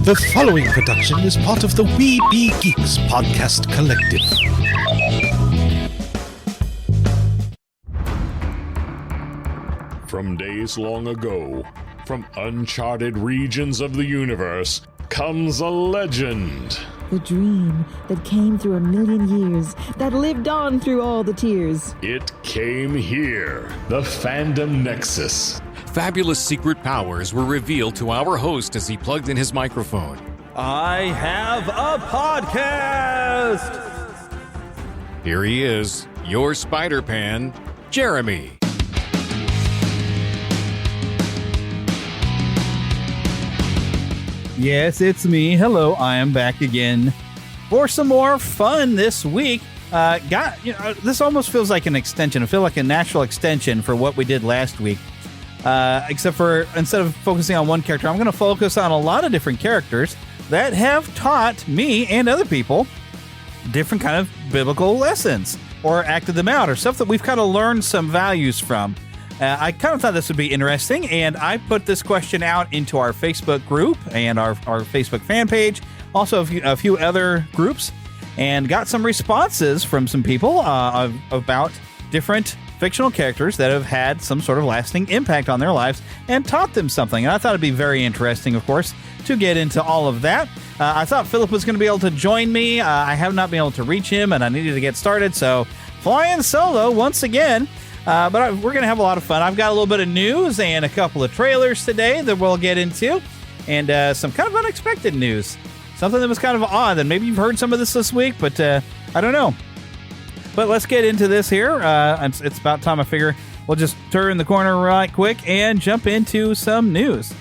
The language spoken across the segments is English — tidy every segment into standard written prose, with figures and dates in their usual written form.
The following production is part of the We Be Geeks podcast collective. From days long ago, from uncharted regions of the universe, comes a legend. The dream that came through a million years, that lived on through all the tears. It came here, the Fandom Nexus. Fabulous secret powers were revealed to our host as he plugged in his microphone. I have a podcast! Here he is, your Spider-Pan, Jeremy. Yes, it's me. Hello, I am back again for some more fun this week. This almost feels like an extension. I feel like a natural extension for what we did last week. Except for instead of focusing on one character, I'm going to focus on a lot of different characters that have taught me and other people different kind of biblical lessons or acted them out or stuff that we've kind of learned some values from. I kind of thought this would be interesting, and I put this question out into our Facebook group and our Facebook fan page, also a few other groups, and got some responses from some people about different fictional characters that have had some sort of lasting impact on their lives and taught them something. And I thought it'd be very interesting, of course, to get into all of that. I thought Philip was going to be able to join me. I have not been able to reach him, and I needed to get started, so flying solo once again. But we're going to have a lot of fun. I've got a little bit of news and a couple of trailers today that we'll get into, and some kind of unexpected news. Something that was kind of odd, and maybe you've heard some of this week, but I don't know. But let's get into this here. It's about time. I figure we'll just turn the corner right quick and jump into some news.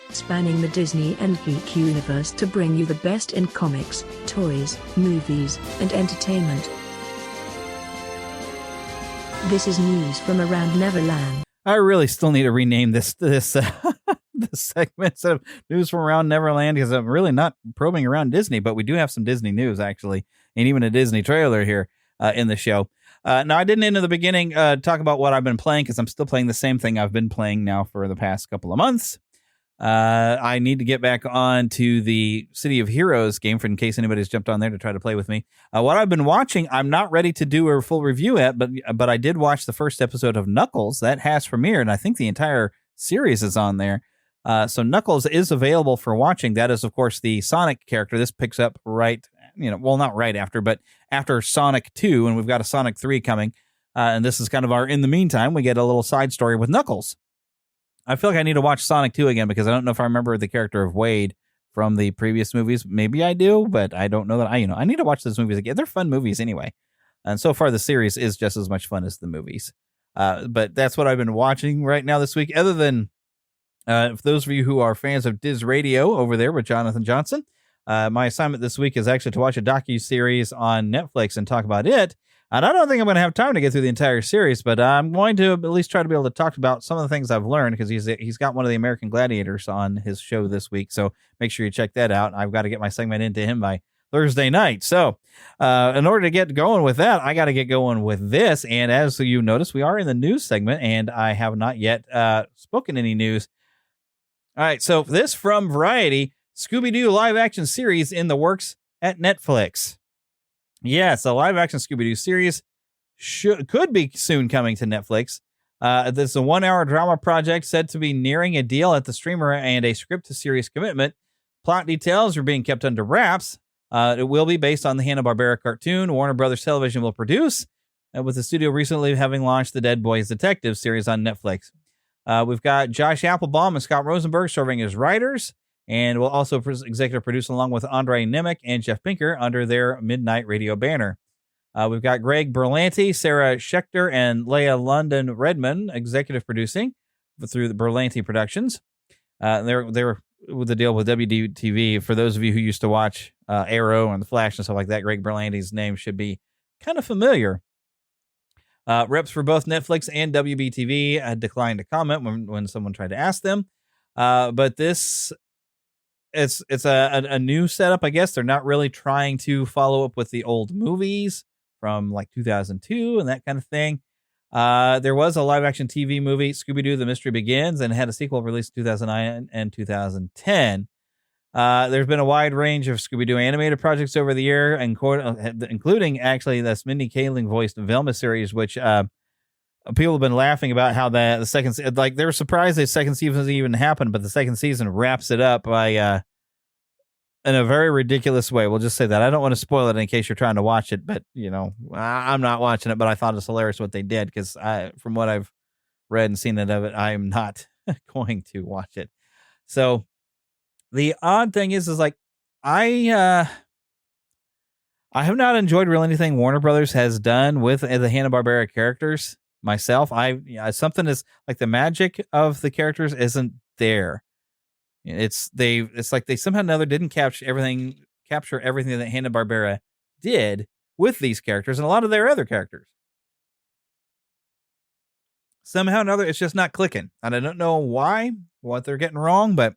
Spanning the Disney and geek universe to bring you the best in comics, toys, movies, and entertainment. This is news from around Neverland. I really still need to rename this this segment instead of news from around Neverland, because I'm really not probing around Disney, but we do have some Disney news, actually, and even a Disney trailer here in the show. Now, I didn't in the beginning talk about what I've been playing, because I'm still playing the same thing I've been playing now for the past couple of months. I need to get back on to the City of Heroes game, for in case anybody's jumped on there to try to play with me. What I've been watching, I'm not ready to do a full review yet, but I did watch the first episode of Knuckles. That has premiered, and I think the entire series is on there. So Knuckles is available for watching. That is, of course, the Sonic character. This picks up not right after, but after Sonic 2, and we've got a Sonic 3 coming. And this is kind of our, in the meantime, we get a little side story with Knuckles. I feel like I need to watch Sonic 2 again, because I don't know if I remember the character of Wade from the previous movies. Maybe I do, but I don't know that I need to watch those movies again. They're fun movies anyway. And so far the series is just as much fun as the movies. But that's what I've been watching right now this week. Other than, for those of you who are fans of Diz Radio over there with Jonathan Johnson, my assignment this week is actually to watch a docu-series on Netflix and talk about it. And I don't think I'm going to have time to get through the entire series, but I'm going to at least try to be able to talk about some of the things I've learned, because he's got one of the American Gladiators on his show this week. So make sure you check that out. I've got to get my segment into him by Thursday night. So in order to get going with that, I got to get going with this. And as you notice, we are in the news segment, and I have not yet spoken any news. All right. So this from Variety: Scooby-Doo live action series in the works at Netflix. Yes, a live-action Scooby-Doo series could be soon coming to Netflix. This is a 1-hour drama project said to be nearing a deal at the streamer and a script-to-series commitment. Plot details are being kept under wraps. It will be based on the Hanna-Barbera cartoon Warner Brothers Television will produce, with the studio recently having launched the Dead Boys Detective series on Netflix. We've got Josh Applebaum and Scott Rosenberg serving as writers, and will also executive produce along with Andre Nemec and Jeff Pinker under their Midnight Radio banner. We've got Greg Berlanti, Sarah Schechter, and Leah London Redman executive producing through the Berlanti Productions. They were with the deal with WDTV. For those of you who used to watch Arrow and The Flash and stuff like that, Greg Berlanti's name should be kind of familiar. Reps for both Netflix and WBTV declined to comment when someone tried to ask them. But this it's a new setup, I guess. They're not really trying to follow up with the old movies from like 2002 and that kind of thing. There was a live action TV movie, Scooby-Doo: The Mystery Begins, and had a sequel released in 2009 and 2010. There's been a wide range of Scooby-Doo animated projects over the year, including actually this Mindy Kaling voiced Velma series, which people have been laughing about how the second, like they were surprised the second season even happened, but the second season wraps it up by in a very ridiculous way. We'll just say that. I don't want to spoil it in case you're trying to watch it, but I'm not watching it, but I thought it was hilarious what they did because from what I've read and seen of it, I'm not going to watch it. So the odd thing is like I have not enjoyed really anything Warner Brothers has done with the Hanna-Barbera characters myself. Something is like the magic of the characters isn't there. It's like they somehow or another didn't capture everything that Hanna-Barbera did with these characters and a lot of their other characters. Somehow or another, it's just not clicking. And I don't know what they're getting wrong, but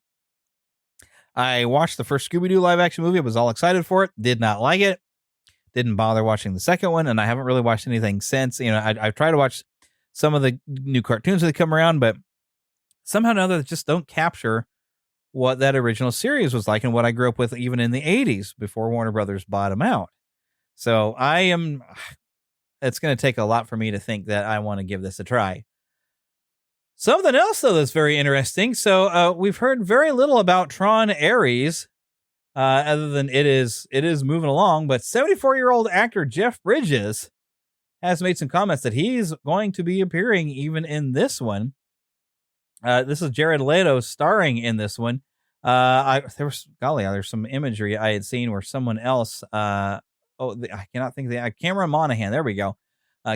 I watched the first Scooby-Doo live action movie. I was all excited for it. Did not like it. Didn't bother watching the second one, and I haven't really watched anything since. I've tried to watch some of the new cartoons that come around, but somehow or another, they just don't capture what that original series was like and what I grew up with even in the 80s before Warner Brothers bought them out. So it's going to take a lot for me to think that I want to give this a try. Something else, though, that's very interesting. So we've heard very little about Tron Ares, other than it is moving along. But 74-year-old actor Jeff Bridges has made some comments that he's going to be appearing even in this one. This is Jared Leto starring in this one. There's some imagery I had seen where someone else, I cannot think of the Cameron Monaghan. There we go.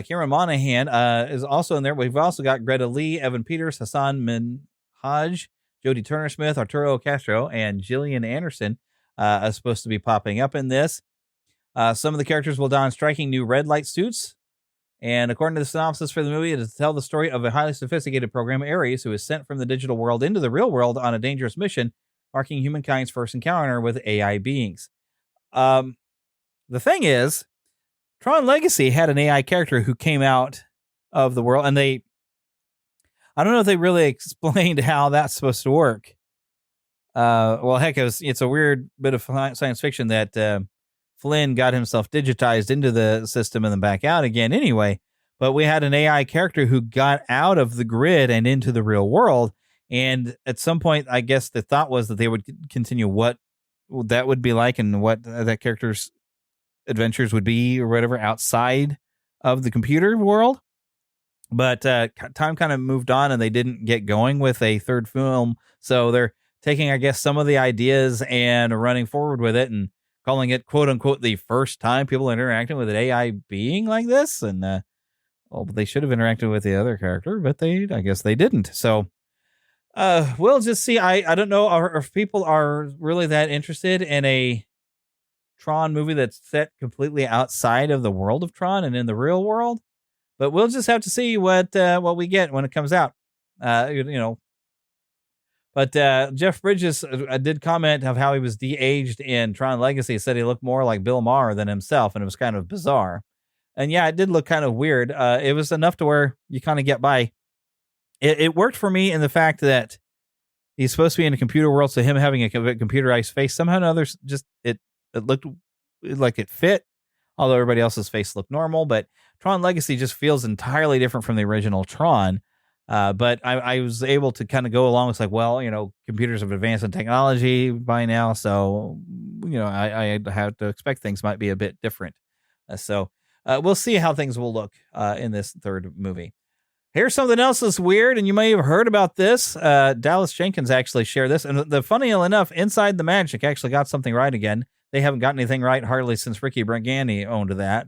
Cameron Monaghan is also in there. We've also got Greta Lee, Evan Peters, Hassan Minhaj, Jodie Turner-Smith, Arturo Castro, and Gillian Anderson are supposed to be popping up in this. Some of the characters will don striking new red light suits. And according to the synopsis for the movie, it is to tell the story of a highly sophisticated program, Ares, who is sent from the digital world into the real world on a dangerous mission, marking humankind's first encounter with AI beings. The thing is, Tron Legacy had an AI character who came out of the world, and I don't know if they really explained how that's supposed to work. Well, heck, it's a weird bit of science fiction that Flynn got himself digitized into the system and then back out again anyway. But we had an AI character who got out of the grid and into the real world. And at some point, I guess the thought was that they would continue what that would be like and what that character's adventures would be or whatever outside of the computer world. But time kind of moved on and they didn't get going with a third film. So they're taking, I guess, some of the ideas and running forward with it and calling it, quote unquote, the first time people interacting with an AI being like this. And, they should have interacted with the other character, but I guess they didn't. So, we'll just see. I don't know if people are really that interested in a Tron movie that's set completely outside of the world of Tron and in the real world, but we'll just have to see what we get when it comes out. But Jeff Bridges did comment of how he was de-aged in Tron Legacy. He said he looked more like Bill Maher than himself, and it was kind of bizarre. And yeah, it did look kind of weird. It was enough to where you kind of get by. It worked for me in the fact that he's supposed to be in a computer world, so him having a computerized face, somehow or another, just it looked like it fit, although everybody else's face looked normal. But Tron Legacy just feels entirely different from the original Tron. But I was able to kind of go along with like, well, computers have advanced in technology by now. So, I have to expect things might be a bit different. So we'll see how things will look in this third movie. Here's something else that's weird, and you may have heard about this. Dallas Jenkins actually shared this. And funny enough, Inside the Magic actually got something right again. They haven't got anything right hardly since Ricky Brigani owned that.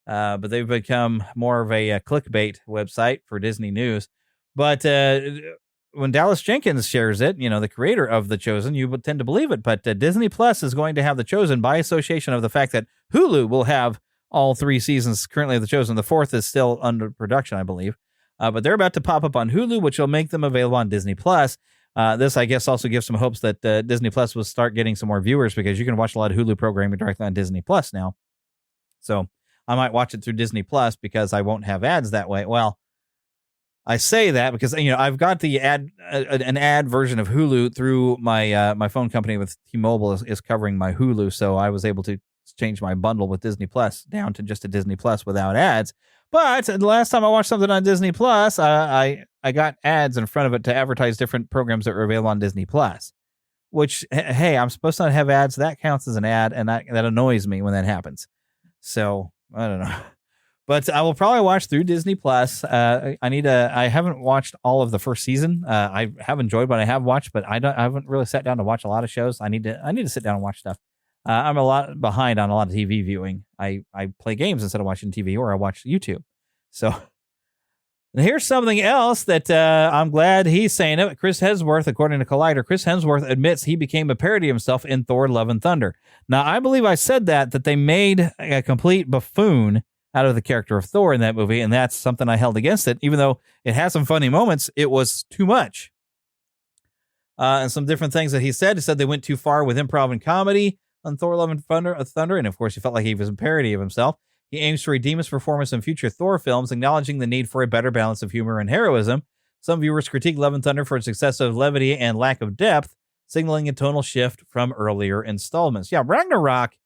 But they've become more of a clickbait website for Disney News. But when Dallas Jenkins shares it, the creator of The Chosen, you would tend to believe it. But Disney Plus is going to have The Chosen by association of the fact that Hulu will have all 3 seasons currently of The Chosen. The 4th is still under production, I believe. But they're about to pop up on Hulu, which will make them available on Disney Plus. This, I guess, also gives some hopes that Disney Plus will start getting some more viewers because you can watch a lot of Hulu programming directly on Disney Plus now. So I might watch it through Disney Plus because I won't have ads that way. Well, I say that because I've got the an ad version of Hulu through my my phone company with T-Mobile is covering my Hulu, so I was able to change my bundle with Disney Plus down to just a Disney Plus without ads. But the last time I watched something on Disney Plus, I got ads in front of it to advertise different programs that were available on Disney Plus. Which, hey, I'm supposed to not have ads. That counts as an ad, and that annoys me when that happens. So I don't know. But I will probably watch through Disney Plus. I haven't watched all of the first season. I have enjoyed what I have watched, but I haven't really sat down to watch a lot of shows. I need to sit down and watch stuff. I'm a lot behind on a lot of TV viewing. I play games instead of watching TV, or I watch YouTube. So here's something else that I'm glad he's saying it. Chris Hemsworth, according to Collider, Chris Hemsworth admits he became a parody of himself in Thor: Love and Thunder. Now, I believe I said that they made a complete buffoon out of the character of Thor in that movie, and that's something I held against it. Even though it had some funny moments, it was too much. And some different things that he said. He said they went too far with improv and comedy on Thor: Love and Thunder, and of course, he felt like he was a parody of himself. He aims to redeem his performance in future Thor films, acknowledging the need for a better balance of humor and heroism. Some viewers critique Love and Thunder for its excessive levity and lack of depth, signaling a tonal shift from earlier installments. Yeah, Ragnarok,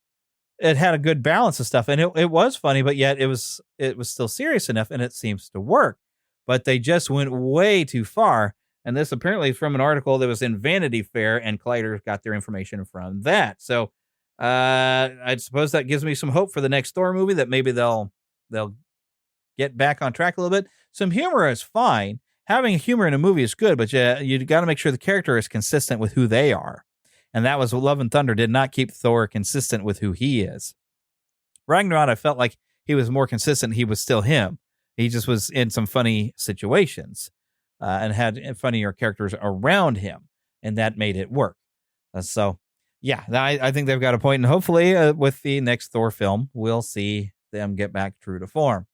it had a good balance of stuff, and it was funny, but yet it was still serious enough, and it seems to work. But they just went way too far, and this apparently is from an article that was in Vanity Fair, and Collider got their information from that. So I suppose that gives me some hope for the next Thor movie, that maybe they'll get back on track a little bit. Some humor is fine. Having humor in a movie is good, but you got to make sure the character is consistent with who they are. And that was what Love and Thunder did not keep Thor consistent with who he is. Ragnarok, I felt like he was more consistent. He was still him. He just was in some funny situations and had funnier characters around him, and that made it work. So, yeah, I think they've got a point, and hopefully with the next Thor film, we'll see them get back true to form.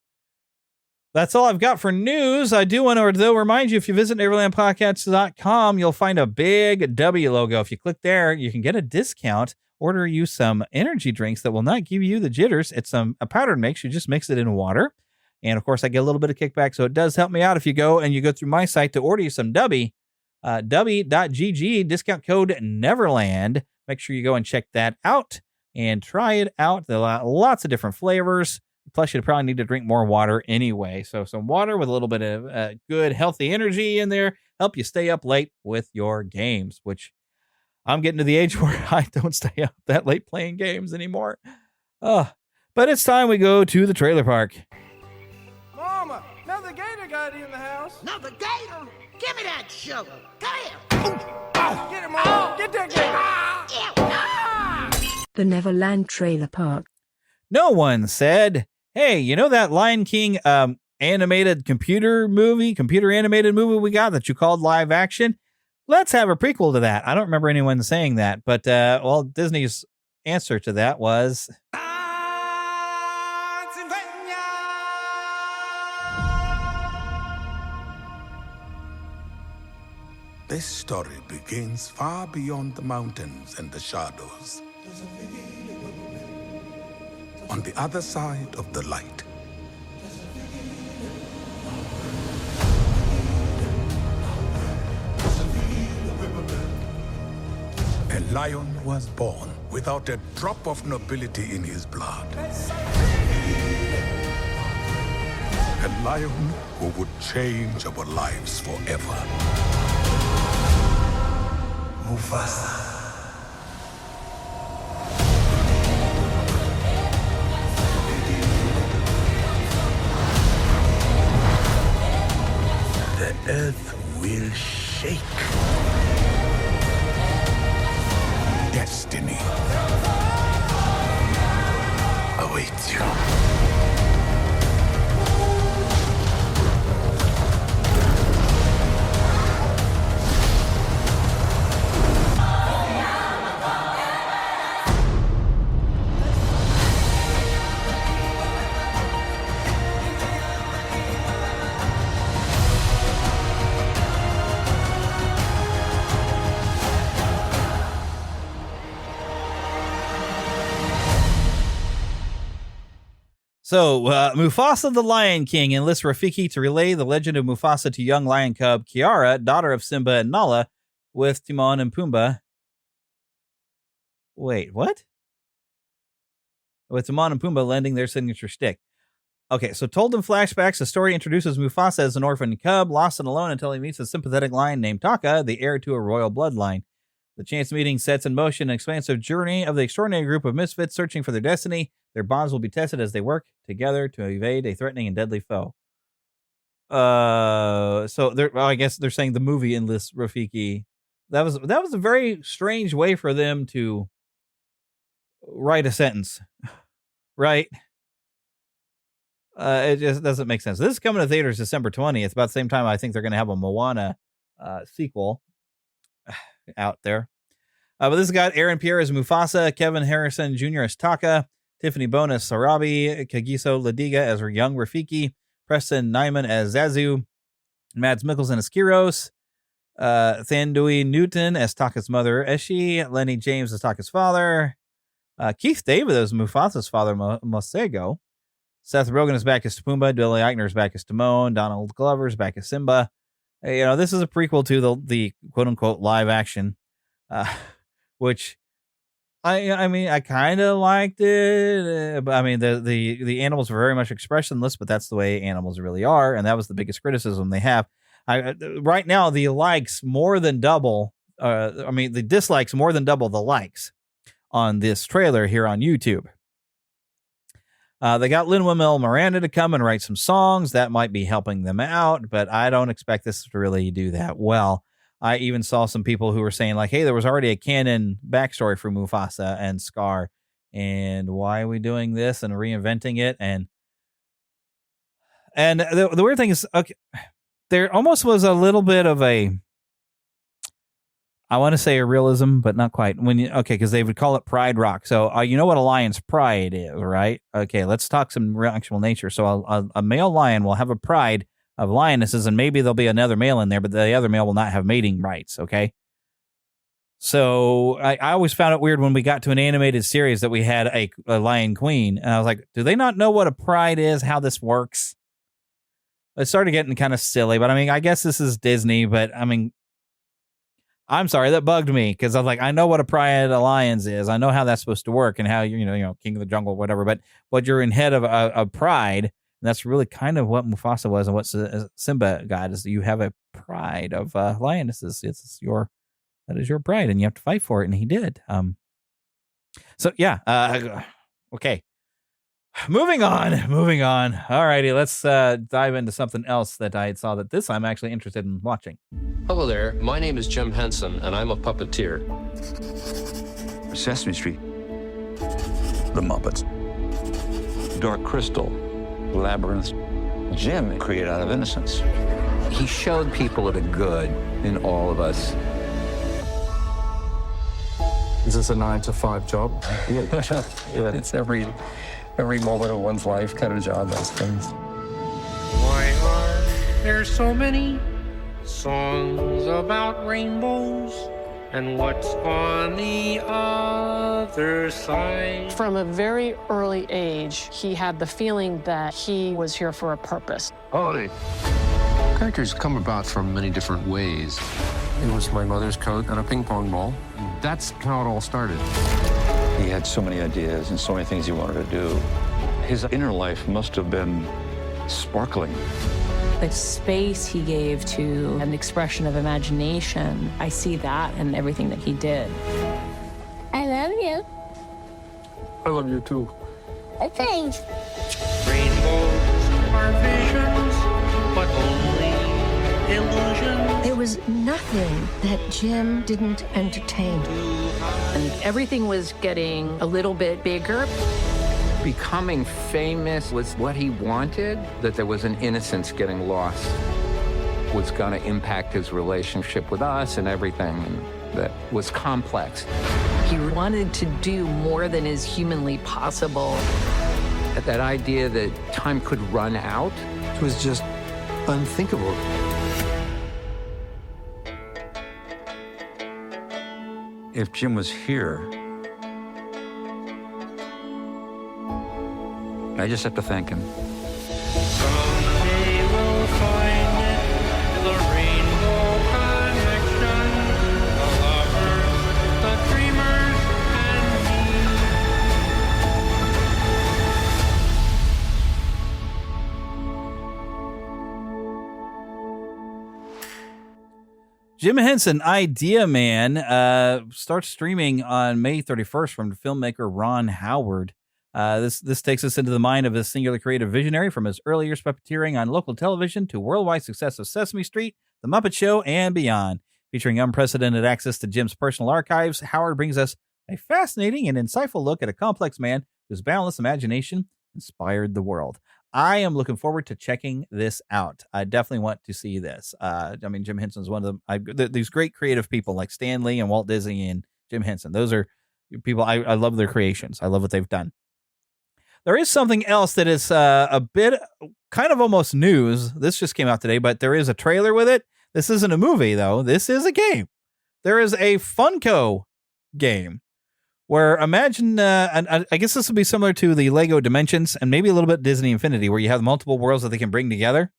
That's all I've got for news. I do want to, though, remind you, if you visit NeverlandPodcasts.com, you'll find a big W logo. If you click there, you can get a discount. Order you some energy drinks that will not give you the jitters. It's a powdered mix. You just mix it in water. And, of course, I get a little bit of kickback, so it does help me out if you go through my site to order you some W, W.GG, discount code Neverland. Make sure you go and check that out and try it out. There are lots of different flavors. Plus, you'd probably need to drink more water anyway. So some water with a little bit of good, healthy energy in there, help you stay up late with your games, which I'm getting to the age where I don't stay up that late playing games anymore. But it's time we go to the trailer park. Mama, another gator got in the house. Another gator? Give me that sugar. Come here. Get him, Mama. Get that gator. The Neverland Trailer Park. No one said, hey, you know that Lion King animated computer animated movie we got that you called live action? Let's have a prequel to that. I don't remember anyone saying that, but Disney's answer to that was... This story begins far beyond the mountains and the shadows. On the other side of the light. A lion was born without a drop of nobility in his blood. A lion who would change our lives forever. Mufasa. The earth will shake. Destiny awaits you. So, Mufasa the Lion King enlists Rafiki to relay the legend of Mufasa to young lion cub Kiara, daughter of Simba and Nala, with Timon and Pumbaa. Wait, what? With Timon and Pumbaa lending their signature stick. Okay, so told in flashbacks, the story introduces Mufasa as an orphan cub, lost and alone until he meets a sympathetic lion named Taka, the heir to a royal bloodline. The chance meeting sets in motion an expansive journey of the extraordinary group of misfits searching for their destiny. Their bonds will be tested as they work together to evade a threatening and deadly foe. I guess they're saying the movie enlists Rafiki. That was a very strange way for them to write a sentence, right? It just doesn't make sense. This is coming to theaters December 20th. About the same time I think they're going to have a Moana sequel out there. But this has got Aaron Pierre as Mufasa, Kevin Harrison Jr. as Taka, Tiffany Bone as Sarabi, Kagiso Ladiga as her young Rafiki, Preston Nyman as Zazu, Mads Mikkelsen as Kyros, Thandui Newton as Taka's mother Eshi, Lenny James as Taka's father, Keith David as Mufasa's father Mosego, Seth Rogen is back as Pumbaa, Billy Eichner is back as Timon, Donald Glover is back as Simba. This is a prequel to the quote-unquote live action, which I kind of liked it. But I mean, the animals were very much expressionless, but that's the way animals really are, and that was the biggest criticism they have. Right now, the likes more than double. The dislikes more than double the likes on this trailer here on YouTube. They got Lin-Manuel Miranda to come and write some songs. That might be helping them out, but I don't expect this to really do that well. I even saw some people who were saying, like, hey, there was already a canon backstory for Mufasa and Scar, and why are we doing this and reinventing it? And the weird thing is, okay, there almost was a little bit of a, I want to say a realism, but not quite. Because they would call it Pride Rock. So you know what a lion's pride is, right? Okay, let's talk some real actual nature. So a male lion will have a pride of lionesses, and maybe there'll be another male in there, but the other male will not have mating rights, okay? So I always found it weird when we got to an animated series that we had a lion queen, and I was like, do they not know what a pride is, how this works? It started getting kind of silly, but I mean, I guess this is Disney, but I mean, I'm sorry, that bugged me because I was like, I know what a pride of lions is. I know how that's supposed to work and how, King of the Jungle, whatever. But you're in head of a pride, and that's really kind of what Mufasa was and what Simba got is that you have a pride of lionesses. That is your pride, and you have to fight for it, and he did. Okay. Moving on. All righty, let's dive into something else that I saw that this I'm actually interested in watching. Hello there, my name is Jim Henson, and I'm a puppeteer. Sesame Street. The Muppets. Dark Crystal. Labyrinth. Jim created out of innocence. He showed people the good in all of us. Is this a 9-to-5 job? Yeah, it's every moment of one's life kind of job, those things. Why are there so many songs about rainbows? And what's on the other side? From a very early age, he had the feeling that he was here for a purpose. Holy. Characters come about from many different ways. It was my mother's coat and a ping pong ball. That's how it all started. He had so many ideas and so many things he wanted to do. His inner life must have been sparkling. The space he gave to an expression of imagination, I see that in everything that he did. I love you. I love you too. Thanks. Rainbows are visions, but only illusions. There was nothing that Jim didn't entertain. And everything was getting a little bit bigger. Becoming famous was what he wanted, that there was an innocence getting lost. Was going to impact his relationship with us and everything, and that was complex. He wanted to do more than is humanly possible. That idea that time could run out was just unthinkable. If Jim was here, I just have to thank him. Someday we'll find it, the rainbow connection, the lovers, the dreamers, and Jim Henson, Idea Man, starts streaming on May 31st from filmmaker Ron Howard. This takes us into the mind of a singular creative visionary from his early years puppeteering on local television to worldwide success of Sesame Street, The Muppet Show, and beyond. Featuring unprecedented access to Jim's personal archives, Howard brings us a fascinating and insightful look at a complex man whose boundless imagination inspired the world. I am looking forward to checking this out. I definitely want to see this. Jim Henson's one of these great creative people like Stan Lee and Walt Disney and Jim Henson. Those are people I love their creations. I love what they've done. There is something else that is a bit kind of almost news. This just came out today, but there is a trailer with it. This isn't a movie, though. This is a game. There is a Funko game where imagine, and I guess this would be similar to the Lego Dimensions and maybe a little bit Disney Infinity, where you have multiple worlds that they can bring together.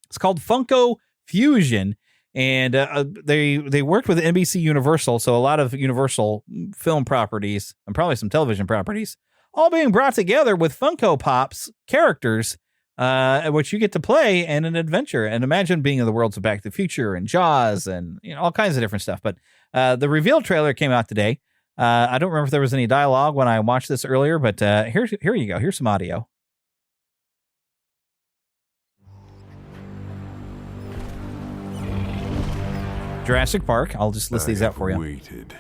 It's called Funko Fusion, and they worked with NBC Universal, so a lot of Universal film properties and probably some television properties, all being brought together with Funko Pop's characters, which you get to play in an adventure. And imagine being in the worlds of Back to the Future and Jaws and all kinds of different stuff. But the reveal trailer came out today. I don't remember if there was any dialogue when I watched this earlier, but here you go. Here's some audio. Jurassic Park. I'll just list these out for you. Waited.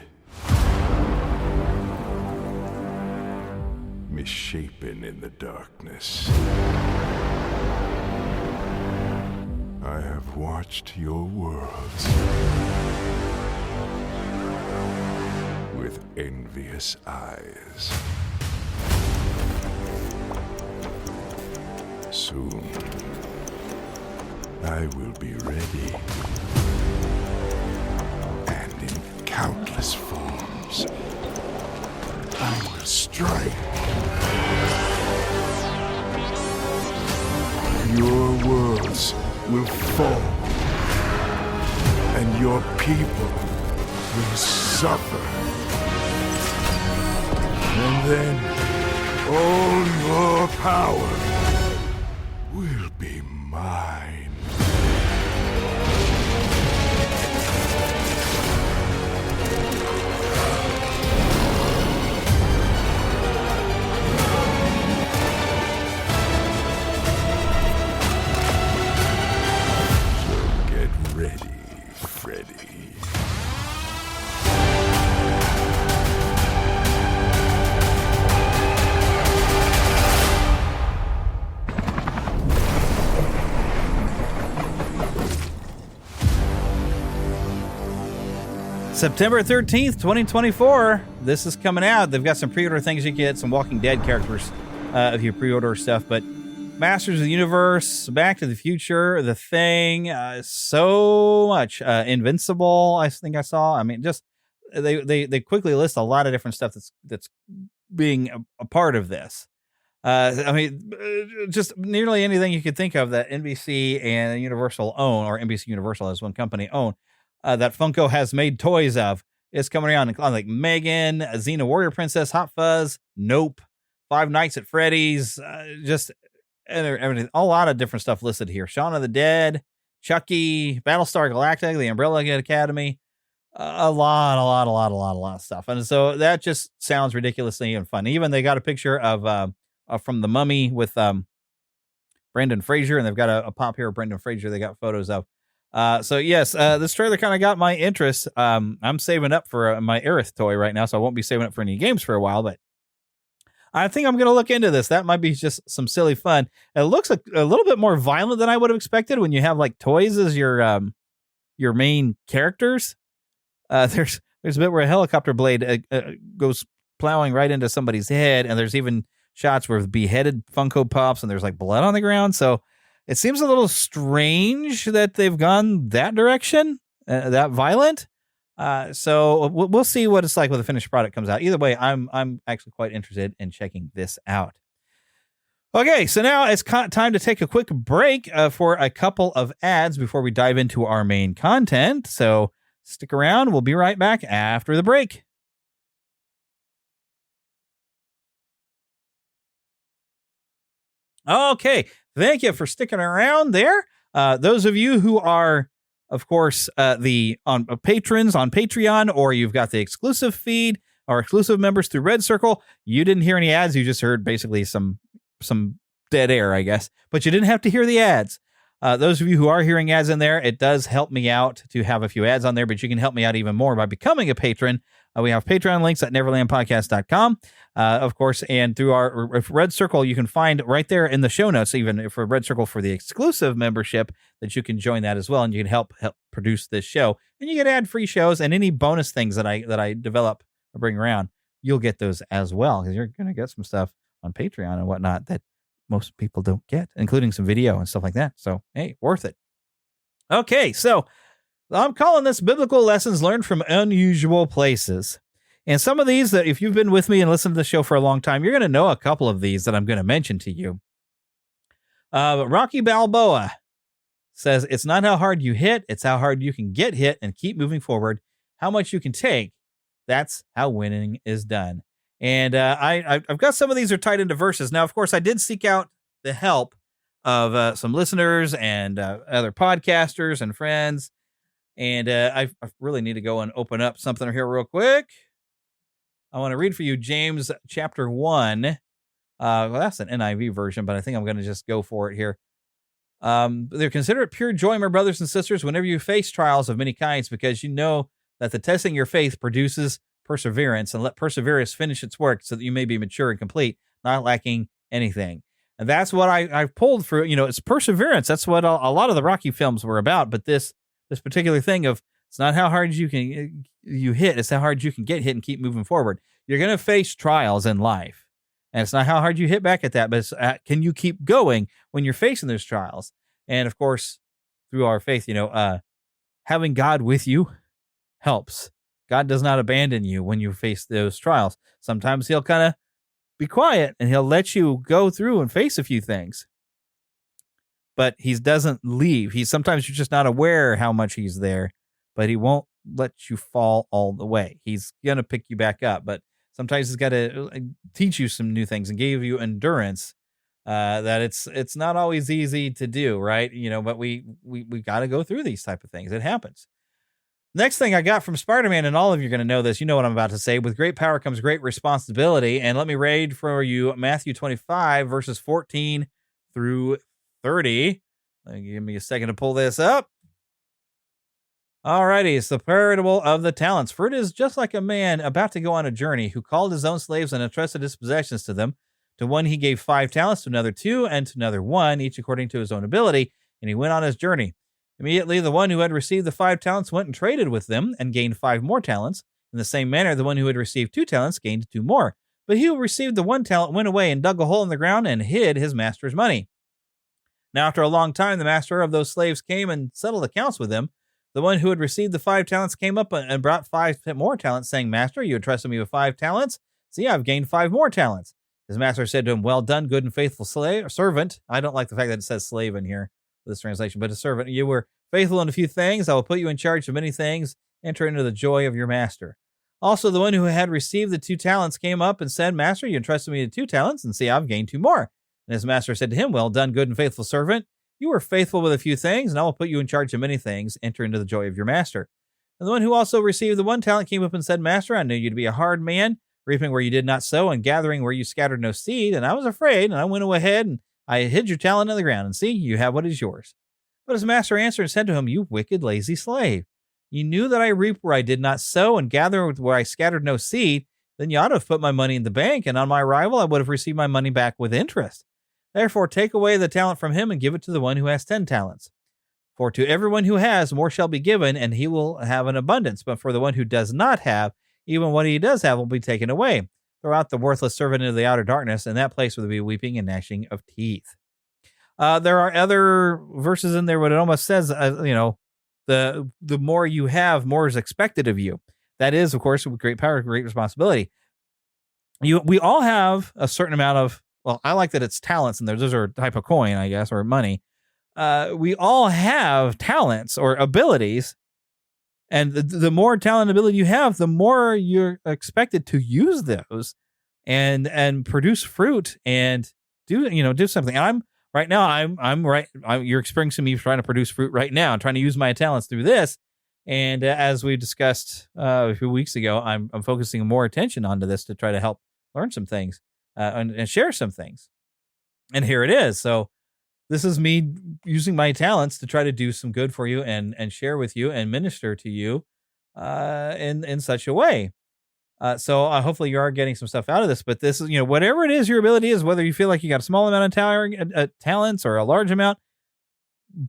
Misshapen in the darkness. I have watched your worlds with envious eyes. Soon, I will be ready, and in countless forms, I will strike. Your worlds will fall, and your people will suffer. And then all your power will be mine. So get ready, Freddy. September 13th, 2024. This is coming out. They've got some pre-order things you get, some Walking Dead characters if you pre-order stuff. But Masters of the Universe, Back to the Future, The Thing, so much. Invincible, I think I saw. I mean, just they quickly list a lot of different stuff that's being a part of this. Just nearly anything you could think of that NBC and Universal own, or NBC Universal as one company own, that Funko has made toys of, is coming around, like Megan, Xena Warrior Princess, Hot Fuzz, Nope, Five Nights at Freddy's, just everything, a lot of different stuff listed here. Shaun of the Dead, Chucky, Battlestar Galactica, The Umbrella Academy, a lot of stuff. And so that just sounds ridiculously and fun. Even they got a picture of from The Mummy with Brendan Fraser, and they've got a pop here of Brendan Fraser they got photos of. So yes, this trailer kind of got my interest. I'm saving up for my Aerith toy right now, so I won't be saving up for any games for a while, but I think I'm going to look into this. That might be just some silly fun. It looks like a little bit more violent than I would have expected when you have like toys as your main characters. There's a bit where a helicopter blade goes plowing right into somebody's head, and there's even shots where beheaded Funko Pops and there's like blood on the ground. So it seems a little strange that they've gone that direction, that violent. So we'll see what it's like when the finished product comes out. Either way, I'm actually quite interested in checking this out. Okay, so now it's time to take a quick break for a couple of ads before we dive into our main content. So stick around. We'll be right back after the break. Okay, thank you for sticking around there. Those of you who are, of course, patrons on Patreon, or you've got the exclusive feed or exclusive members through Red Circle, you didn't hear any ads. You just heard basically some dead air, I guess, but you didn't have to hear the ads. Those of you who are hearing ads in there, it does help me out to have a few ads on there, but you can help me out even more by becoming a patron. We have Patreon links at neverlandpodcast.com, of course, and through our Red Circle, you can find right there in the show notes, even for Red Circle for the exclusive membership, that you can join that as well, and you can help produce this show, and you get ad-free shows and any bonus things that I develop or bring around. You'll get those as well, because you're going to get some stuff on Patreon and whatnot that most people don't get, including some video and stuff like that. So, hey, worth it. Okay, so I'm calling this Biblical Lessons Learned from Unusual Places. And some of these, that if you've been with me and listened to the show for a long time, you're going to know a couple of these that I'm going to mention to you. Rocky Balboa says, it's not how hard you hit, it's how hard you can get hit and keep moving forward. How much you can take, that's how winning is done. And I've got some of these are tied into verses. Now, of course, I did seek out the help of some listeners and other podcasters and friends. And I really need to go and open up something here real quick. I want to read for you James chapter 1. Well, that's an NIV version, but I think I'm going to just go for it here. They're consider it pure joy, my brothers and sisters, whenever you face trials of many kinds, because you know that the testing your faith produces perseverance, and let perseverance finish its work so that you may be mature and complete, not lacking anything. And that's what I've pulled through. It's perseverance. That's what a lot of the Rocky films were about. But this particular thing of, it's not how hard you hit, it's how hard you can get hit and keep moving forward. You're going to face trials in life. And it's not how hard you hit back at that, but it's, can you keep going when you're facing those trials? And of course, through our faith, having God with you helps. God does not abandon you when you face those trials. Sometimes he'll kind of be quiet and he'll let you go through and face a few things. But he doesn't leave. Sometimes you're just not aware how much he's there, but he won't let you fall all the way. He's going to pick you back up, but sometimes he's got to teach you some new things and give you endurance that it's not always easy to do, right? But we got to go through these type of things. It happens. Next thing I got from Spider-Man, and all of you are going to know this. You know what I'm about to say. With great power comes great responsibility. And let me read for you Matthew 25, verses 14 through 30. Give me a second to pull this up. Alrighty, it's the parable of the talents. For it is just like a man about to go on a journey, who called his own slaves and entrusted his possessions to them. To one he gave 5 talents, to another 2, and to another 1, each according to his own ability. And he went on his journey. Immediately the one who had received the 5 talents went and traded with them, and gained 5 more talents. In the same manner, the one who had received 2 talents gained 2 more. But he who received the 1 talent went away and dug a hole in the ground and hid his master's money. Now after a long time, the master of those slaves came and settled accounts with them. The one who had received the 5 talents came up and brought 5 more talents, saying, Master, you entrusted me with 5 talents. See, I've gained 5 more talents. His master said to him, Well done, good and faithful servant. I don't like the fact that it says slave in here, this translation, but a servant. You were faithful in a few things. I will put you in charge of many things. Enter into the joy of your master. Also, the one who had received the 2 talents came up and said, Master, you entrusted me with 2 talents, and see, I've gained 2 more. And his master said to him, Well done, good and faithful servant. You were faithful with a few things, and I will put you in charge of many things. Enter into the joy of your master. And the one who also received the 1 talent came up and said, Master, I knew you to be a hard man, reaping where you did not sow, and gathering where you scattered no seed. And I was afraid, and I went ahead, and I hid your talent in the ground. And see, you have what is yours. But his master answered and said to him, You wicked, lazy slave. You knew that I reap where I did not sow, and gather where I scattered no seed. Then you ought to have put my money in the bank, and on my arrival I would have received my money back with interest. Therefore take away the talent from him and give it to the one who has 10 talents. For to everyone who has, more shall be given, and he will have an abundance. But for the one who does not have, even what he does have will be taken away. Throw out the worthless servant into the outer darkness, and that place will be weeping and gnashing of teeth. There are other verses in there where it almost says, the more you have, more is expected of you. That is, of course, with great power, great responsibility. We all have a certain amount of well, I like that it's talents, and those are a type of coin, I guess, or money. We all have talents or abilities, and the more talent and ability you have, the more you're expected to use those and produce fruit and do something. And you're experiencing me trying to produce fruit right now. I'm trying to use my talents through this. And as we discussed a few weeks ago, I'm focusing more attention onto this to try to help learn some things and share some things. And here it is. So this is me using my talents to try to do some good for you and share with you and minister to you in such a way. So hopefully you are getting some stuff out of this. But this is, whatever it is your ability is, whether you feel like you got a small amount of talents or a large amount,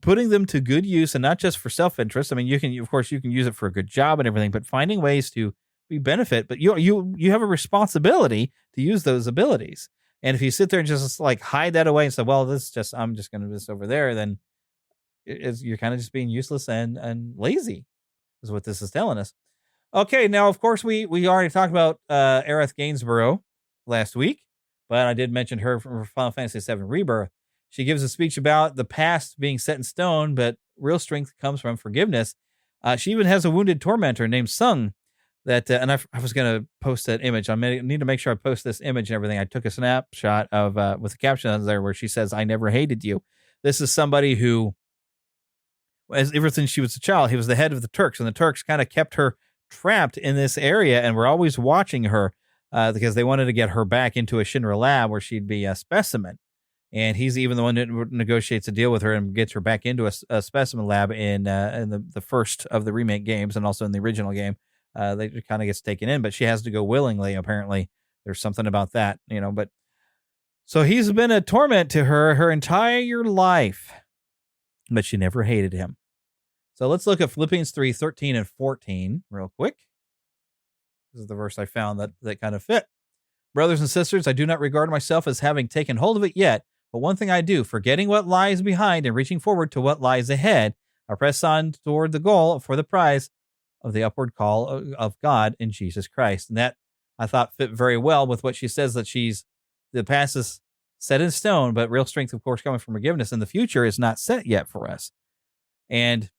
putting them to good use and not just for self-interest. I mean, you can use it for a good job and everything, but finding ways to be benefit. But you have a responsibility to use those abilities. And if you sit there and just like hide that away and say, well, I'm just going to do this over there, then you're kind of just being useless and lazy is what this is telling us. Okay, now, of course, we already talked about Aerith Gainsborough last week, but I did mention her from Final Fantasy VII Rebirth. She gives a speech about the past being set in stone, but real strength comes from forgiveness. She even has a wounded tormentor named Sung. And I was going to post that image. I need to make sure I post this image and everything. I took a snapshot of with the caption there where she says, "I never hated you." This is somebody who, ever since she was a child, he was the head of the Turks, and the Turks kind of kept her trapped in this area and were always watching her because they wanted to get her back into a Shinra lab where she'd be a specimen. And he's even the one that negotiates a deal with her and gets her back into a specimen lab in the first of the remake games and also in the original game. They kind of gets taken in, but she has to go willingly. Apparently, there's something about that, But so he's been a torment to her entire life, but she never hated him. So let's look at Philippians 3:13 and 14 real quick. This is the verse I found that kind of fit. Brothers and sisters, I do not regard myself as having taken hold of it yet, but one thing I do, forgetting what lies behind and reaching forward to what lies ahead, I press on toward the goal for the prize of the upward call of God in Jesus Christ. And that, I thought, fit very well with what she says, that the past is set in stone, but real strength, of course, coming from forgiveness, and the future is not set yet for us. And,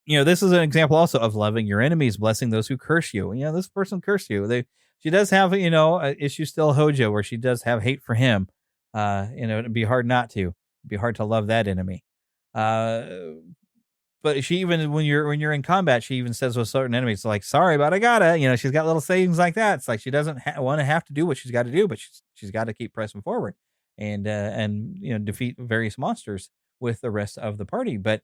this is an example also of loving your enemies, blessing those who curse you. This person cursed you. She does have, issue still Hojo, where she does have hate for him. It'd be hard not to. It'd be hard to love that enemy. But she even when you're in combat, she even says with certain enemies, like, "Sorry, but I gotta." She's got little sayings like that. It's like she doesn't want to have to do what she's got to do, but she's got to keep pressing forward and defeat various monsters with the rest of the party. But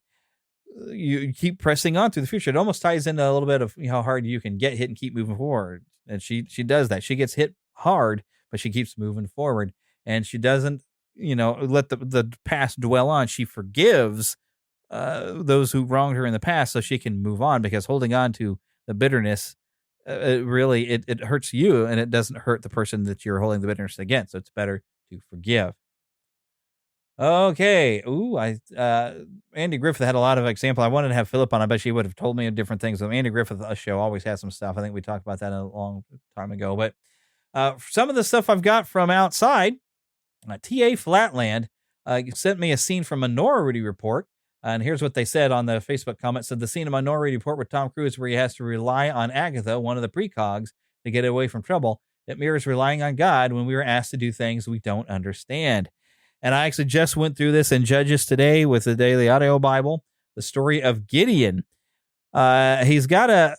you keep pressing on through the future. It almost ties into a little bit of how hard you can get hit and keep moving forward. And she does that. She gets hit hard, but she keeps moving forward, and she doesn't let the past dwell on. She forgives those who wronged her in the past so she can move on, because holding on to the bitterness it hurts you, and it doesn't hurt the person that you're holding the bitterness against. So it's better to forgive. Okay. Andy Griffith had a lot of example. I wanted to have Philip on. I bet she would have told me different things. So Andy Griffith show always has some stuff. I think we talked about that a long time ago. But some of the stuff I've got from outside, T.A. Flatland sent me a scene from Minority Report. And here's what they said on the Facebook comment. Said the scene in Minority Report with Tom Cruise where he has to rely on Agatha, one of the precogs, to get away from trouble. It mirrors relying on God when we were asked to do things we don't understand. And I actually just went through this in Judges today with the Daily Audio Bible, the story of Gideon. He's got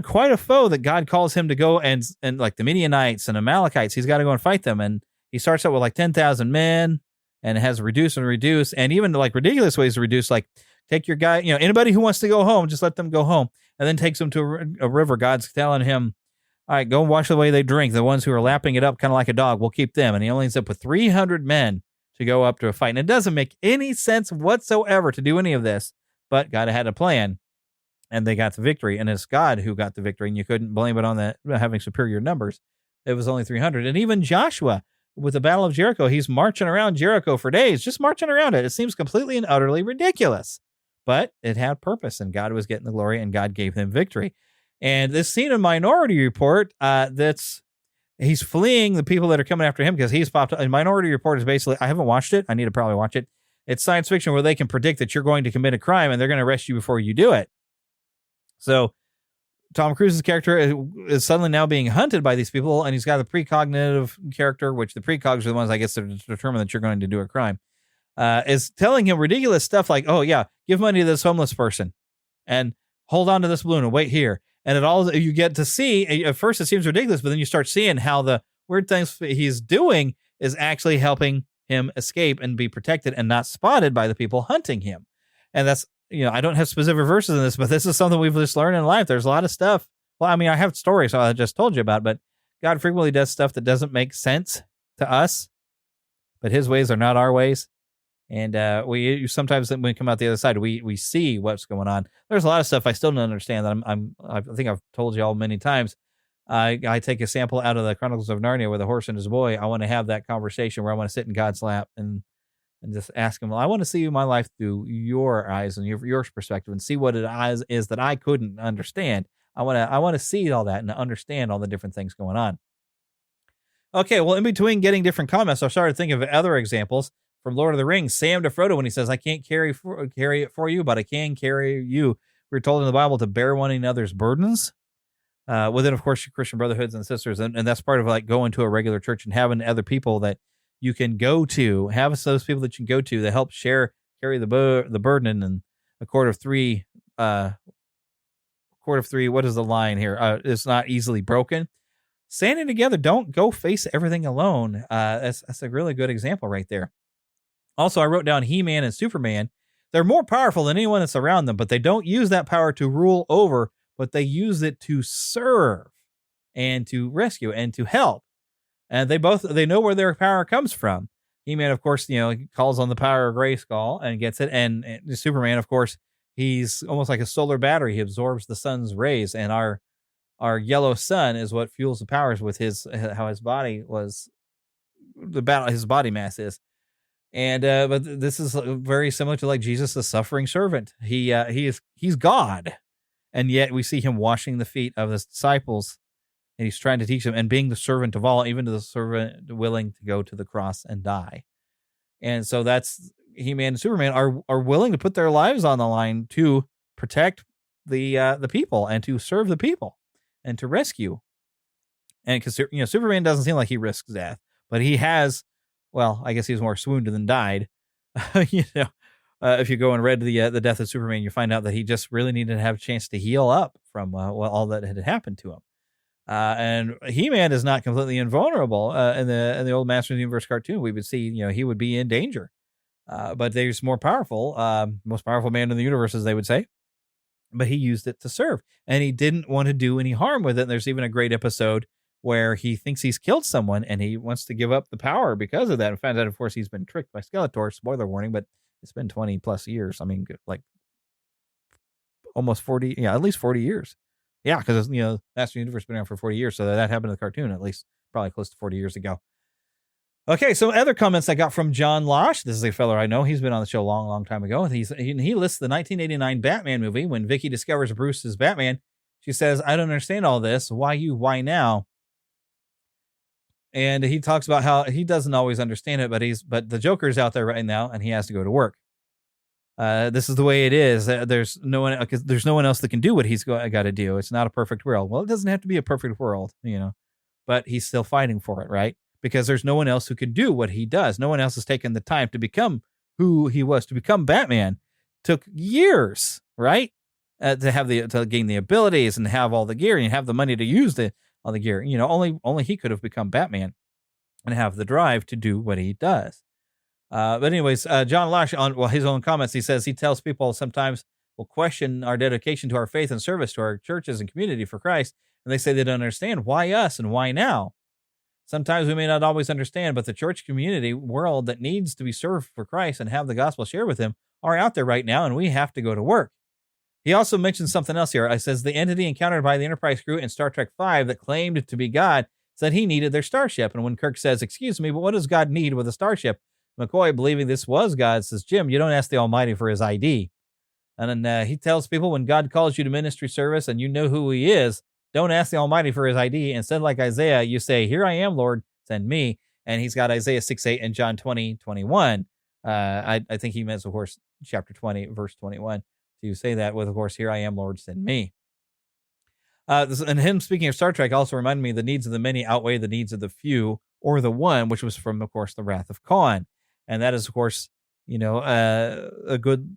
quite a foe that God calls him to go and like the Midianites and Amalekites. He's got to go and fight them. And he starts out with like 10,000 men. And it has reduce, and even like ridiculous ways to reduce, like take your guy, anybody who wants to go home, just let them go home, and then takes them to a river. God's telling him, all right, go and watch the way they drink. The ones who are lapping it up kind of like a dog, we'll keep them. And he only ends up with 300 men to go up to a fight. And it doesn't make any sense whatsoever to do any of this, but God had a plan, and they got the victory. And it's God who got the victory, and you couldn't blame it on having superior numbers. It was only 300. And even Joshua, with the Battle of Jericho, he's marching around Jericho for days, just marching around it. It seems completely and utterly ridiculous, but it had purpose, and God was getting the glory, and God gave them victory. And this scene in Minority Report, he's fleeing the people that are coming after him because he's popped up. And Minority Report is basically, I haven't watched it. I need to probably watch it. It's science fiction where they can predict that you're going to commit a crime and they're going to arrest you before you do it. So Tom Cruise's character is suddenly now being hunted by these people, and he's got a precognitive character, which the precogs are the ones, I guess, that determine that you're going to do a crime, is telling him ridiculous stuff like, oh, yeah, give money to this homeless person and hold on to this balloon and wait here. And it all you get to see, at first it seems ridiculous, but then you start seeing how the weird things he's doing is actually helping him escape and be protected and not spotted by the people hunting him. And that's, I don't have specific verses in this, but this is something we've just learned in life. There's a lot of stuff. Well, I mean, I have stories I just told you about, but God frequently does stuff that doesn't make sense to us, but his ways are not our ways. And we sometimes when we come out the other side, we see what's going on. There's a lot of stuff I still don't understand that I think I've told you all many times. I take a sample out of the Chronicles of Narnia with a horse and his boy. I want to have that conversation where I want to sit in God's lap and just ask him, well, I want to see my life through your eyes and your perspective and see what it is that I couldn't understand. I want to see all that and understand all the different things going on. Okay, well, in between getting different comments, I started thinking of other examples from Lord of the Rings. Sam to Frodo when he says, I can't carry it for you, but I can carry you. We're told in the Bible to bear one another's burdens. Within, of course, your Christian brotherhoods and sisters. And that's part of like going to a regular church and having other people that you can go to, have those people that you can go to that help carry the burden. And a cord of three, what is the line here? It's not easily broken. Standing together, don't go face everything alone. That's a really good example right there. Also, I wrote down He-Man and Superman. They're more powerful than anyone that's around them, but they don't use that power to rule over, but they use it to serve and to rescue and to help. And they know where their power comes from. He-Man, of course, calls on the power of Grayskull and gets it. And Superman, of course, he's almost like a solar battery. He absorbs the sun's rays, and our yellow sun is what fuels the powers with how his body was, his body mass is. And but this is very similar to like Jesus, the suffering servant. He's God. And yet we see him washing the feet of his disciples, and he's trying to teach them and being the servant of all, even to the servant willing to go to the cross and die. And so that's He-Man and Superman are willing to put their lives on the line to protect the people and to serve the people and to rescue. And because Superman doesn't seem like he risks death, but he has. Well, I guess he was more swooned than died. If you go and read the death of Superman, you find out that he just really needed to have a chance to heal up from all that had happened to him. And He-Man is not completely invulnerable. In the old Masters of the Universe cartoon, we would see he would be in danger, but there's more powerful, most powerful man in the universe, as they would say. But he used it to serve, and he didn't want to do any harm with it. And there's even a great episode where he thinks he's killed someone and he wants to give up the power because of that, and finds out, of course, he's been tricked by Skeletor. Spoiler warning, but it's been 20 plus years. I mean, like almost 40, at least 40 years. Yeah, because Master of the Universe has been around for 40 years, so that happened in the cartoon at least probably close to 40 years ago. Okay, so other comments I got from John Losh. This is a fellow I know. He's been on the show a long, long time ago. He lists the 1989 Batman movie. When Vicky discovers Bruce is Batman, she says, I don't understand all this. Why you? Why now? And he talks about how he doesn't always understand it, but the Joker's out there right now, and he has to go to work. This is the way it is. There's no one else that can do what he's got to do. It's not a perfect world. Well, it doesn't have to be a perfect world, but he's still fighting for it, right? Because there's no one else who can do what he does. No one else has taken the time to become who he was. To become Batman took years, right? To gain the abilities and have all the gear and have the money to use all the gear. Only he could have become Batman and have the drive to do what he does. But anyways, John Losh, on his own comments, he says he tells people sometimes will question our dedication to our faith and service to our churches and community for Christ, and they say they don't understand why us and why now. Sometimes we may not always understand, but the church community world that needs to be served for Christ and have the gospel shared with him are out there right now, and we have to go to work. He also mentions something else here. It says the entity encountered by the Enterprise crew in Star Trek V that claimed to be God said he needed their starship. And when Kirk says, excuse me, but what does God need with a starship? McCoy, believing this was God, says, Jim, you don't ask the Almighty for his ID. And then he tells people when God calls you to ministry service and you know who he is, Don't ask the Almighty for his ID. Instead, like Isaiah, you say, "Here I am, Lord, send me." And he's got Isaiah 6:8 and John 20:21. I think he meant, of course, chapter 20, verse 21, to say that with, of course, "Here I am, Lord, send me." And him speaking of Star Trek also reminded me the needs of the many outweigh the needs of the few or the one, which was from, of course, the Wrath of Khan. And that is, of course, a good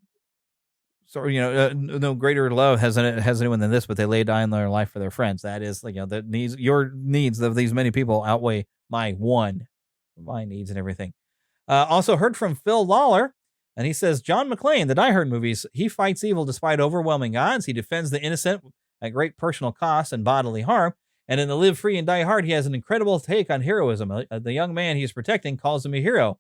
sort of, no greater love has anyone than this, but they lay down their life for their friends. That is, the needs, your needs of these many people outweigh my needs and everything. Also heard from Phil Lawler, and he says, John McClane, the Die Hard movies, he fights evil despite overwhelming odds. He defends the innocent at great personal cost and bodily harm. And in the Live Free and Die Hard, he has an incredible take on heroism. The young man he is protecting calls him a hero.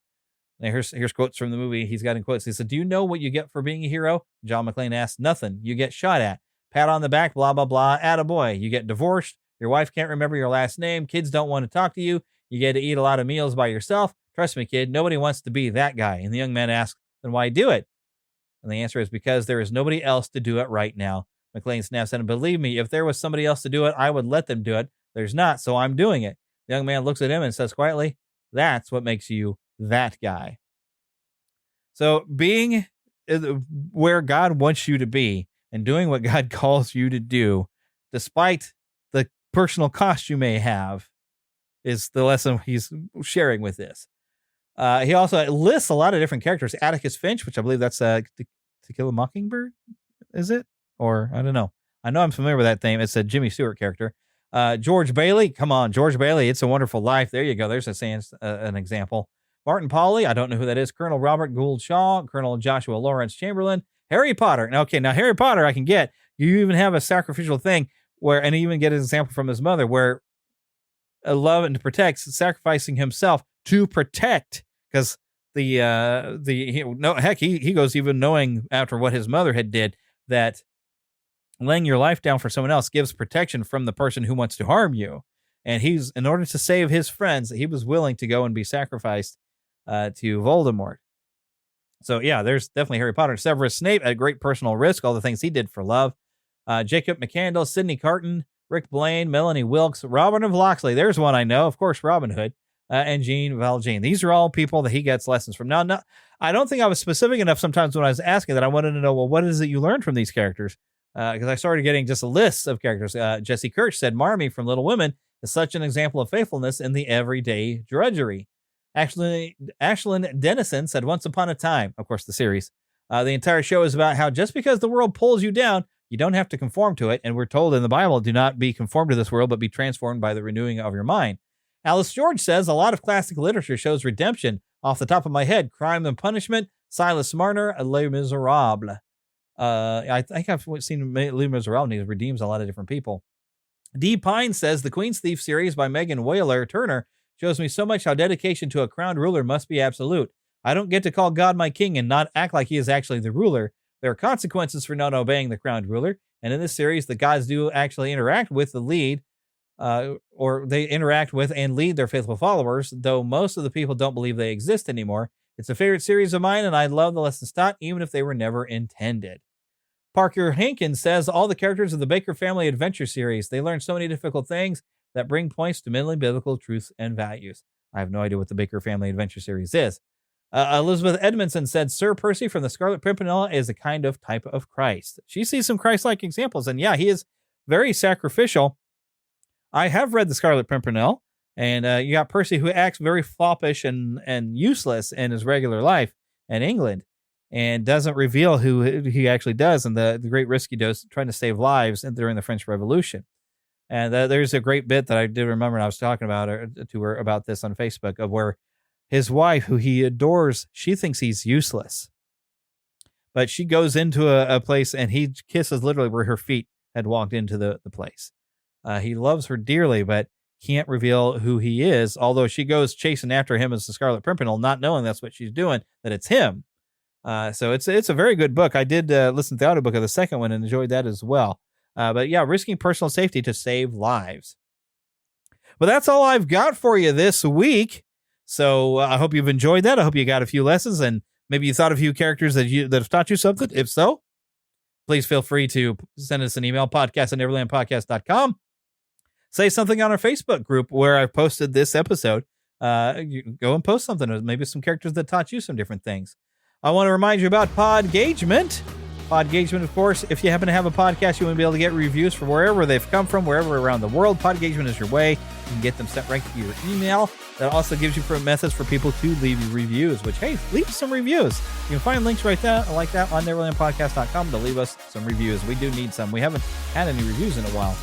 Now here's quotes from the movie. He's got in quotes. He said, "Do you know what you get for being a hero?" John McClane asks. "Nothing. You get shot at. Pat on the back, blah, blah, blah. Attaboy. You get divorced. Your wife can't remember your last name. Kids don't want to talk to you. You get to eat a lot of meals by yourself. Trust me, kid, nobody wants to be that guy." And the young man asks, "Then why do it?" And the answer is, "Because there is nobody else to do it right now." McClane snaps at him, "Believe me, if there was somebody else to do it, I would let them do it. There's not, so I'm doing it." The young man looks at him and says quietly, "That's what makes you that guy." So being where God wants you to be and doing what God calls you to do, despite the personal cost you may have, is the lesson he's sharing with this. He also lists a lot of different characters. Atticus Finch, which I believe that's To Kill a Mockingbird, is it? Or I don't know. I know I'm familiar with that thing. It's a Jimmy Stewart character. George Bailey, come on, George Bailey, It's a Wonderful Life. There you go. There's an example. Martin Pauly, I don't know who that is. Colonel Robert Gould Shaw, Colonel Joshua Lawrence Chamberlain, Harry Potter. Now Harry Potter I can get. You even have a sacrificial thing where, and he even get an example from his mother where love and protects, sacrificing himself to protect, because he goes even knowing after what his mother had did that laying your life down for someone else gives protection from the person who wants to harm you. And in order to save his friends, he was willing to go and be sacrificed to Voldemort. So yeah, there's definitely Harry Potter. Severus Snape at great personal risk, all the things he did for love. Jacob McCandless, Sidney Carton, Rick Blaine, Melanie Wilkes, Robin of Locksley. There's one I know, of course, Robin Hood, and Jean Valjean. These are all people that he gets lessons from. Now, I don't think I was specific enough sometimes when I was asking that. I wanted to know, well, what is it you learned from these characters? Because I started getting just a list of characters. Jesse Kirsch said, Marmee from Little Women is such an example of faithfulness in the everyday drudgery. Ashlyn Dennison said, Once Upon a Time, of course, the series. The entire show is about how just because the world pulls you down, you don't have to conform to it. And we're told in the Bible, do not be conformed to this world, but be transformed by the renewing of your mind. Alice George says, a lot of classic literature shows redemption. Off the top of my head, Crime and Punishment, Silas Marner, Les Miserables. I think I've seen Les Miserables, and he redeems a lot of different people. D. Pine says, the Queen's Thief series by Megan Whaler Turner shows me so much how dedication to a crowned ruler must be absolute. I don't get to call God my king and not act like he is actually the ruler. There are consequences for not obeying the crowned ruler. And in this series, the gods do actually interact with the lead, or they interact with and lead their faithful followers, though most of the people don't believe they exist anymore. It's a favorite series of mine, and I love the lessons taught, even if they were never intended. Parker Hankins says, all the characters of the Baker Family Adventure series, they learn so many difficult things that bring points to mainly biblical truths and values. I have no idea what the Baker Family Adventure series is. Elizabeth Edmondson said, Sir Percy from the Scarlet Pimpernel is a kind of type of Christ. She sees some Christ-like examples, and yeah, he is very sacrificial. I have read the Scarlet Pimpernel, and you got Percy who acts very foppish and useless in his regular life in England, and doesn't reveal who he actually does and the great risk he does trying to save lives during the French Revolution. And there's a great bit that I did remember, and I was talking to her about this on Facebook, of where his wife, who he adores, she thinks he's useless. But she goes into a place, and he kisses literally where her feet had walked into the place. He loves her dearly, but can't reveal who he is, although she goes chasing after him as the Scarlet Pimpernel, not knowing that's what she's doing, that it's him. So it's a very good book. I did listen to the audiobook of the second one and enjoyed that as well. But yeah, risking personal safety to save lives. But that's all I've got for you this week. So I hope you've enjoyed that. I hope you got a few lessons, and maybe you thought of a few characters that have taught you something. If so, please feel free to send us an email, podcast@neverlandpodcast.com. say something on our Facebook group where I posted this episode. You go and post something, maybe some characters that taught you some different things. I want to remind you about Podgagement. Podgagement, of course, if you happen to have a podcast, you want to be able to get reviews from wherever they've come from, wherever around the world. Podgagement is your way. You can get them sent right to your email. That also gives you methods for people to leave you reviews, which, hey, leave some reviews. You can find links right there like that on neverlandpodcast.com to leave us some reviews. We do need some. We haven't had any reviews in a while.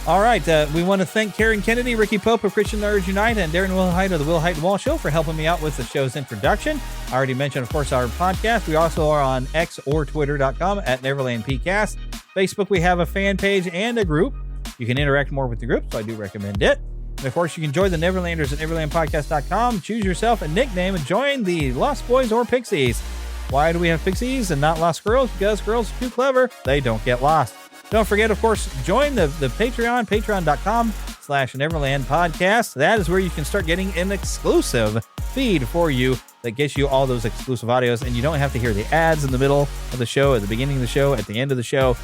All right, we want to thank Karen Kennedy, Ricky Pope of Christian Nerds Unite, and Darren Wilhite of the Wilhite Wall Show for helping me out with the show's introduction. I already mentioned, of course, our podcast. We also are on X or Twitter.com at NeverlandPcast. Facebook, we have a fan page and a group. You can interact more with the group, so I do recommend it. And, of course, you can join the Neverlanders at NeverlandPodcast.com. Choose yourself a nickname and join the Lost Boys or Pixies. Why do we have Pixies and not Lost Girls? Because girls are too clever. They don't get lost. Don't forget, of course, join the Patreon, patreon.com/Neverland Podcast. That is where you can start getting an exclusive feed for you that gets you all those exclusive audios, and you don't have to hear the ads in the middle of the show, at the beginning of the show, at the end of the show.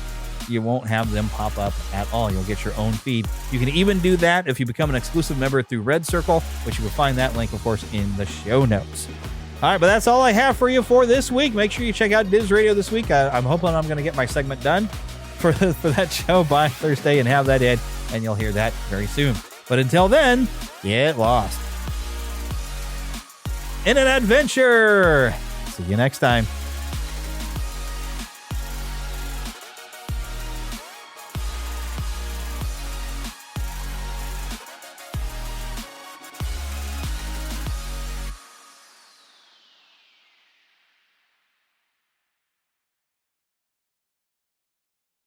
You won't have them pop up at all. You'll get your own feed. You can even do that if you become an exclusive member through Red Circle, which you will find that link, of course, in the show notes. All right, but that's all I have for you for this week. Make sure you check out Diz Radio this week. I'm hoping I'm going to get my segment done for that show by Thursday and have that in, and you'll hear that very soon. But until then, get lost in an adventure. See you next time.